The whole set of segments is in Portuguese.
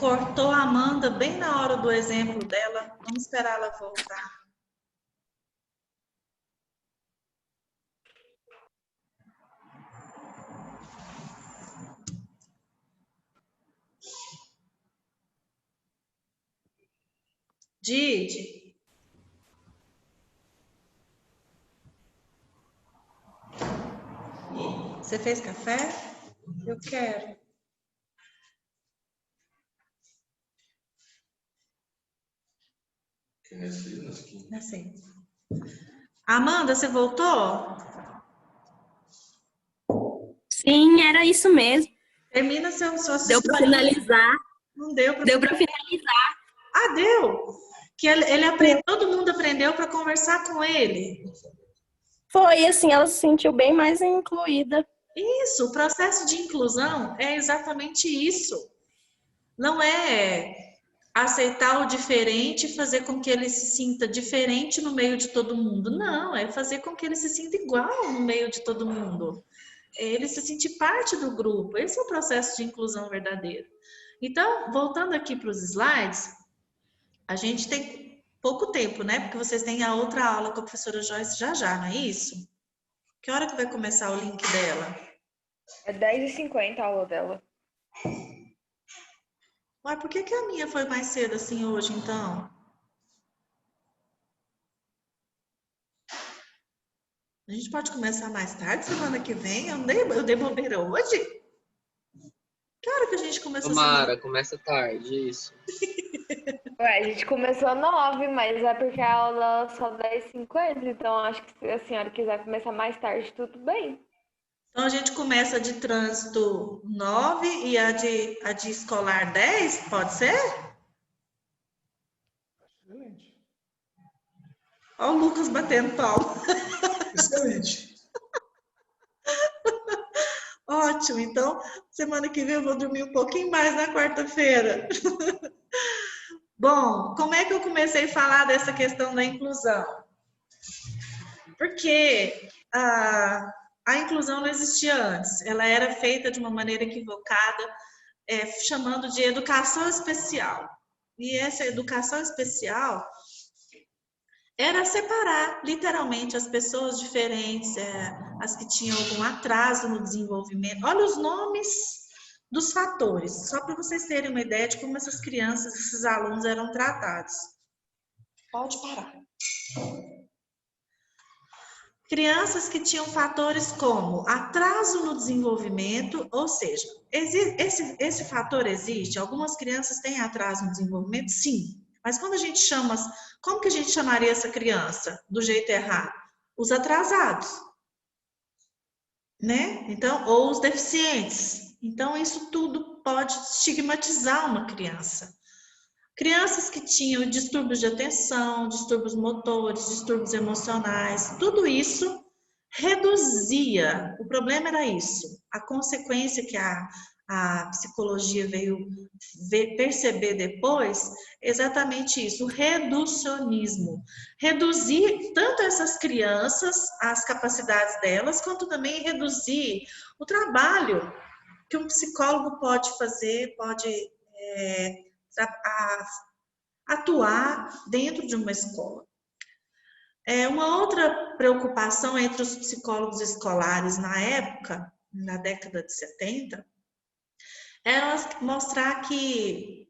cortou a Amanda bem na hora do exemplo dela. Vamos esperar ela voltar. Didi. Você fez café? Eu quero. Nasci. Amanda, você voltou? Sim, era isso mesmo. Termina sua Deu para finalizar. Não deu para finalizar. Ah, deu? Que ele aprendeu, todo mundo aprendeu para conversar com ele. Foi assim, ela se sentiu bem mais incluída. Isso, o processo de inclusão é exatamente isso. Não é aceitar o diferente e fazer com que ele se sinta diferente no meio de todo mundo. Não, é fazer com que ele se sinta igual no meio de todo mundo. É ele se sentir parte do grupo. Esse é o processo de inclusão verdadeiro. Então, voltando aqui para os slides, a gente tem pouco tempo, né? Porque vocês têm a outra aula com a professora Joyce já, não é isso? Que hora que vai começar o link dela? É 10h50 a aula dela. Ué, por que a minha foi mais cedo assim hoje, então? A gente pode começar mais tarde, semana que vem? Eu dei bobeira hoje? Que hora que a gente começou? Tomara, começa tarde, isso. Ué, a gente começou às 9, mas é porque a aula só 10h50, então acho que se a senhora quiser começar mais tarde, tudo bem. Então a gente começa de trânsito 9 e a de escolar 10, pode ser? Excelente. Olha o Lucas batendo palma. Excelente. Ótimo, então semana que vem eu vou dormir um pouquinho mais na quarta-feira. Bom, como é que eu comecei a falar dessa questão da inclusão? Porque a inclusão não existia antes, ela era feita de uma maneira equivocada, chamando de educação especial. E essa educação especial era separar, literalmente, as pessoas diferentes, as que tinham algum atraso no desenvolvimento. Olha os nomes dos fatores, só para vocês terem uma ideia de como essas crianças, esses alunos eram tratados. Pode parar. Crianças que tinham fatores como atraso no desenvolvimento, ou seja, esse fator existe, algumas crianças têm atraso no desenvolvimento, sim. Mas quando a gente chama, como que a gente chamaria essa criança do jeito errado? Os atrasados, né? Então, ou os deficientes. Então, isso tudo pode estigmatizar uma criança. Crianças que tinham distúrbios de atenção, distúrbios motores, distúrbios emocionais, tudo isso reduzia. O problema era isso. A consequência que a psicologia veio perceber depois, exatamente isso, o reducionismo. Reduzir tanto essas crianças, as capacidades delas, quanto também reduzir o trabalho que um psicólogo pode fazer, pode atuar dentro de uma escola. Uma outra preocupação entre os psicólogos escolares na época, na década de 70, era mostrar que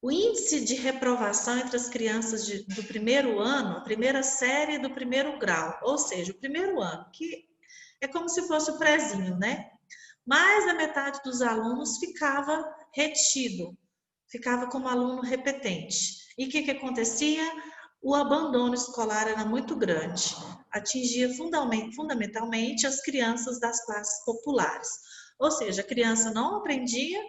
o índice de reprovação entre as crianças do primeiro ano, a primeira série do primeiro grau, ou seja, o primeiro ano, que é como se fosse o prézinho, né? Mais da metade dos alunos ficava retido, ficava como aluno repetente. E o que acontecia? O abandono escolar era muito grande, atingia fundamentalmente as crianças das classes populares. Ou seja, a criança não aprendia,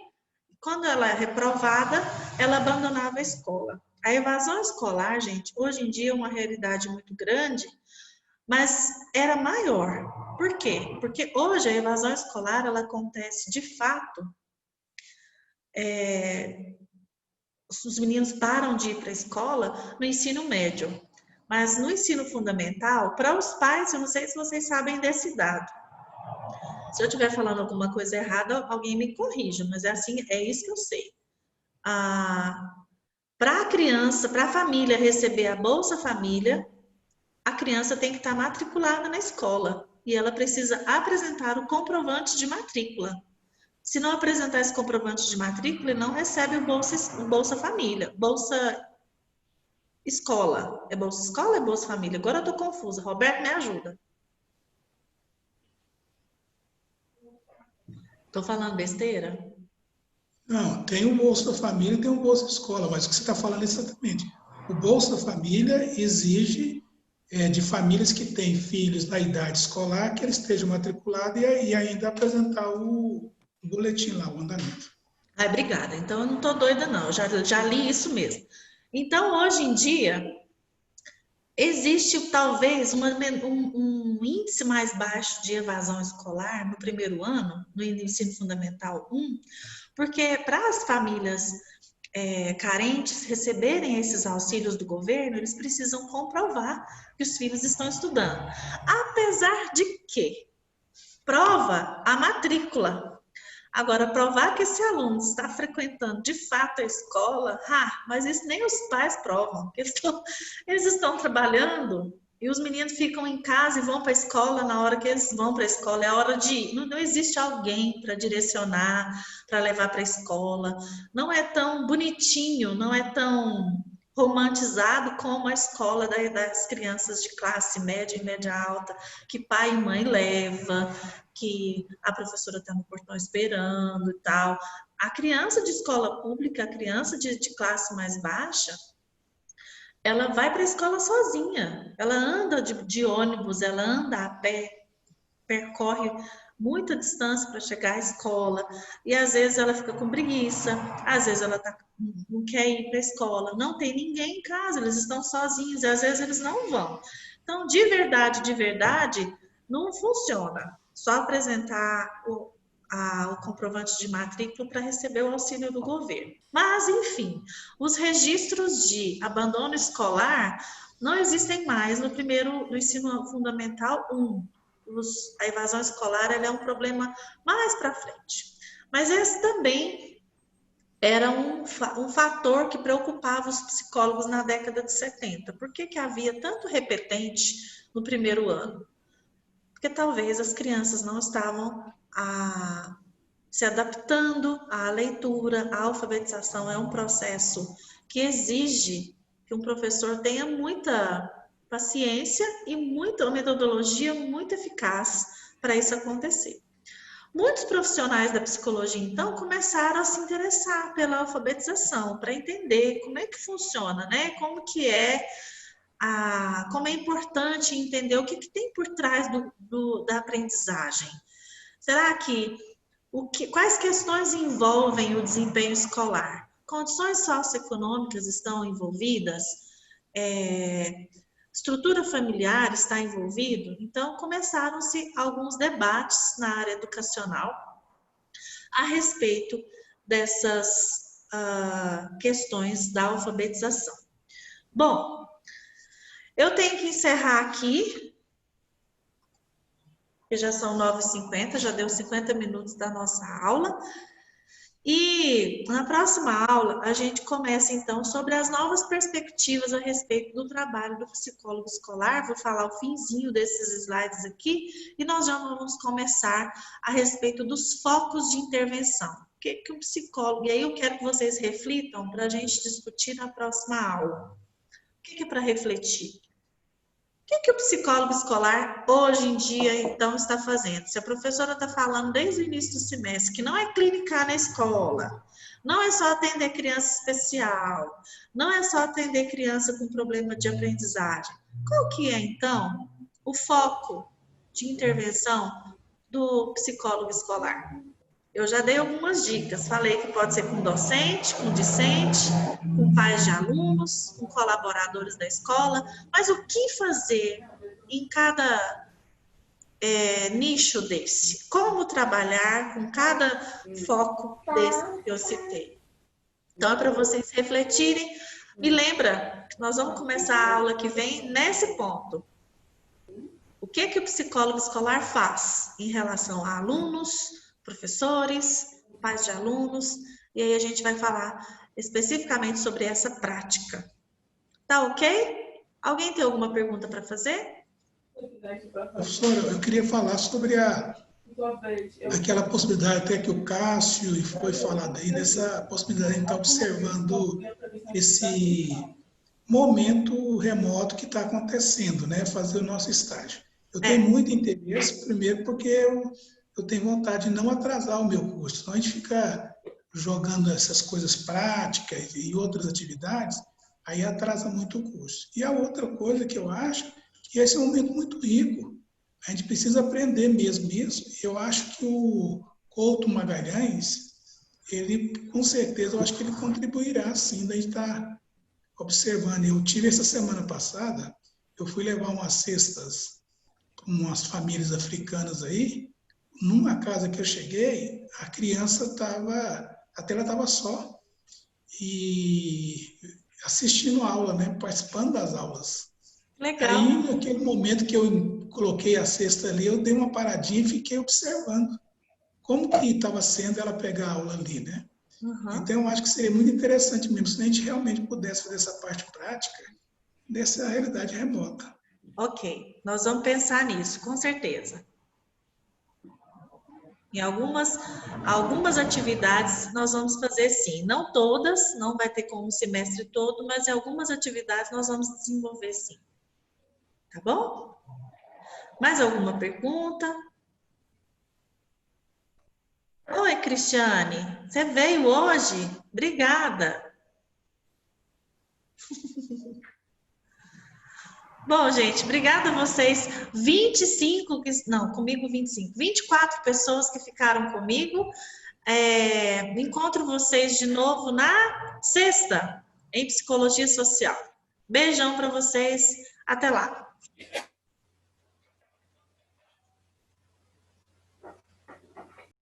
quando ela é reprovada, ela abandonava a escola. A evasão escolar, gente, hoje em dia é uma realidade muito grande, mas era maior. Por quê? Porque hoje a evasão escolar, ela acontece de fato, os meninos param de ir para a escola no ensino médio, mas no ensino fundamental, para os pais, eu não sei se vocês sabem desse dado, Se eu estiver falando alguma coisa errada, alguém me corrija, mas é assim, é isso que eu sei. Para a criança, para a família receber a Bolsa Família, a criança tem que estar matriculada na escola e ela precisa apresentar o comprovante de matrícula. Se não apresentar esse comprovante de matrícula, ele não recebe o Bolsa Família, Bolsa Escola. É Bolsa Escola ou é Bolsa Família? Agora eu estou confusa. Roberto, me ajuda. Estou falando besteira? Não, tem o Bolsa Família e tem o Bolsa Escola, mas o que você está falando é exatamente. O Bolsa Família exige de famílias que têm filhos na idade escolar que eles estejam matriculados e ainda apresentar o boletim lá, o andamento. Ai, obrigada. Então, eu não estou doida, não. Eu já li isso mesmo. Então, hoje em dia, existe talvez um índice mais baixo de evasão escolar no primeiro ano, no ensino fundamental 1, porque para as famílias carentes receberem esses auxílios do governo, eles precisam comprovar que os filhos estão estudando. Apesar de que prova a matrícula. Agora, provar que esse aluno está frequentando de fato a escola, mas isso nem os pais provam. Eles estão trabalhando e os meninos ficam em casa e vão para a escola na hora que eles vão para a escola. É a hora de ir. Não existe alguém para direcionar, para levar para a escola. Não é tão bonitinho, não é tão romantizado como a escola das crianças de classe média e média alta, que pai e mãe leva, que a professora está no portão esperando e tal. A criança de escola pública, a criança de classe mais baixa, ela vai para a escola sozinha. Ela anda de ônibus, ela anda a pé, percorre muita distância para chegar à escola. E às vezes ela fica com preguiça, às vezes ela não quer ir para a escola. Não tem ninguém em casa, eles estão sozinhos e às vezes eles não vão. Então, de verdade, não funciona. Só apresentar o comprovante de matrícula para receber o auxílio do governo. Mas, enfim, os registros de abandono escolar não existem mais no ensino fundamental 1. A evasão escolar é um problema mais para frente. Mas esse também era um fator que preocupava os psicólogos na década de 70. Por que havia tanto repetente no primeiro ano? Porque talvez as crianças não estavam se adaptando à leitura. A alfabetização é um processo que exige que um professor tenha muita paciência e uma metodologia muito eficaz para isso acontecer. Muitos profissionais da psicologia, então, começaram a se interessar pela alfabetização, para entender como é que funciona, né? Como é importante entender o que tem por trás da aprendizagem. Será que quais questões envolvem o desempenho escolar? Condições socioeconômicas estão envolvidas? Estrutura familiar está envolvido? Então, começaram-se alguns debates na área educacional a respeito dessas questões da alfabetização. Bom, eu tenho que encerrar aqui, porque já são 9h50, já deu 50 minutos da nossa aula. E na próxima aula, a gente começa, então, sobre as novas perspectivas a respeito do trabalho do psicólogo escolar. Vou falar o finzinho desses slides aqui, e nós já vamos começar a respeito dos focos de intervenção. O que um psicólogo... E aí eu quero que vocês reflitam para a gente discutir na próxima aula. O que é para refletir? O que o psicólogo escolar hoje em dia, então, está fazendo? Se a professora está falando desde o início do semestre que não é clinicar na escola, não é só atender criança especial, não é só atender criança com problema de aprendizagem. Qual que é, então, o foco de intervenção do psicólogo escolar? Eu já dei algumas dicas, falei que pode ser com docente, com discente, com pais de alunos, com colaboradores da escola, mas o que fazer em cada nicho desse? Como trabalhar com cada foco desse que eu citei? Então, é para vocês refletirem. E lembra, nós vamos começar a aula que vem nesse ponto. O que o psicólogo escolar faz em relação a alunos, professores, pais de alunos, e aí a gente vai falar especificamente sobre essa prática. Tá ok? Alguém tem alguma pergunta para fazer? Professora, eu queria falar sobre aquela possibilidade até que o Cássio e foi falado aí, dessa possibilidade de estar observando esse momento remoto que está acontecendo, né? Fazer o nosso estágio. Eu tenho muito interesse, primeiro porque eu tenho vontade de não atrasar o meu curso, senão a gente fica jogando essas coisas práticas e outras atividades, aí atrasa muito o curso. E a outra coisa que eu acho que esse é um momento muito rico, a gente precisa aprender mesmo isso. Eu acho que o Couto Magalhães, ele, com certeza, eu acho que ele contribuirá, sim, da gente estar observando. Eu tive essa semana passada, eu fui levar umas cestas para umas famílias africanas aí. Numa casa que eu cheguei, a criança estava, a tela estava só, e assistindo a aula, né, participando das aulas. Legal. Aí, naquele momento que eu coloquei a cesta ali, eu dei uma paradinha e fiquei observando como que estava sendo ela pegar a aula ali, né? Uhum. Então, eu acho que seria muito interessante mesmo se a gente realmente pudesse fazer essa parte prática dessa realidade remota. Ok, nós vamos pensar nisso, com certeza. Em algumas atividades nós vamos fazer sim, não todas, não vai ter como o semestre todo, mas em algumas atividades nós vamos desenvolver sim. Tá bom? Mais alguma pergunta? Oi, Cristiane, você veio hoje? Obrigada. Bom, gente, obrigada a vocês. 25, não, comigo 25, 24 pessoas que ficaram comigo. Encontro vocês de novo na sexta, em Psicologia Social. Beijão para vocês, até lá.